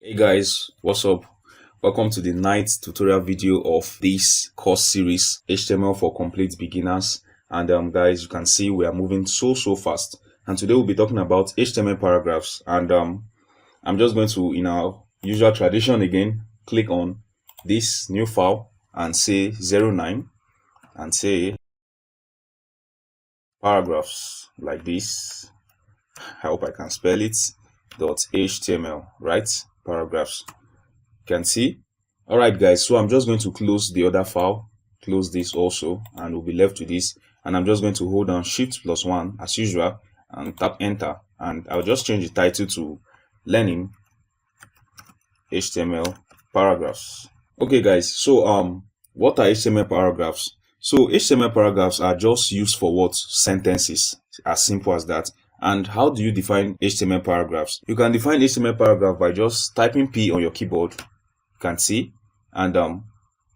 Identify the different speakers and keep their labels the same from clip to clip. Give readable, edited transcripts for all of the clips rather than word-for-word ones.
Speaker 1: Hey guys, what's up? Welcome to the ninth tutorial video of this course series, HTML for Complete Beginners. And guys, you can see we are moving so fast. And today we'll be talking about HTML paragraphs. And I'm just going to, in our usual tradition again, click on this new file and say 09 and say paragraphs like this. I hope I can spell it. .html, right? Paragraphs. Can see. All right guys, so I'm just going to close the other file, close this also, and we'll be left with this. And I'm just going to hold down Shift+1 as usual and tap enter, and I'll just change the title to Learning HTML Paragraphs. Okay guys, so what are HTML paragraphs? So HTML paragraphs are just used for what? Sentences, as simple as that. And how do you define HTML paragraphs? You can define HTML paragraph by just typing P on your keyboard, you can see, and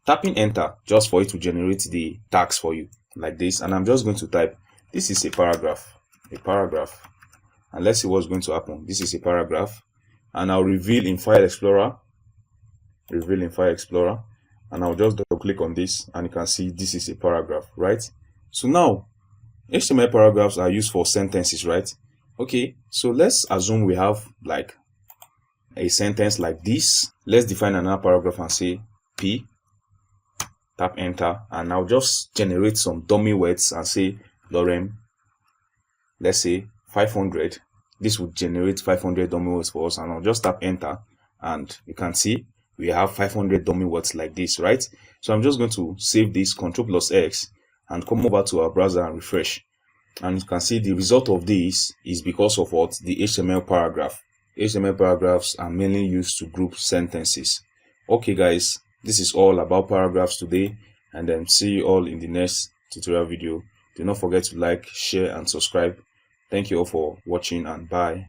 Speaker 1: tapping enter just for it to generate the tags for you like this. And I'm just going to type, this is a paragraph, and let's see what's going to happen. This is a paragraph, and I'll reveal in File Explorer, and I'll just double click on this, and you can see this is a paragraph, right? So now HTML paragraphs are used for sentences, right? Okay, so let's assume we have like a sentence like this. Let's define another paragraph and say P, tap enter, and I'll just generate some dummy words and say lorem, let's say 500. This would generate 500 dummy words for us, and I'll just tap enter, and you can see we have 500 dummy words like this, right? So I'm just going to save this, Ctrl+X, and come over to our browser and refresh. And you can see the result of this is because of what? The HTML paragraph. HTML paragraphs are mainly used to group sentences. Okay guys, this is all about paragraphs today, and then see you all in the next tutorial video. Do not forget to like, share and subscribe. Thank you all for watching, and bye.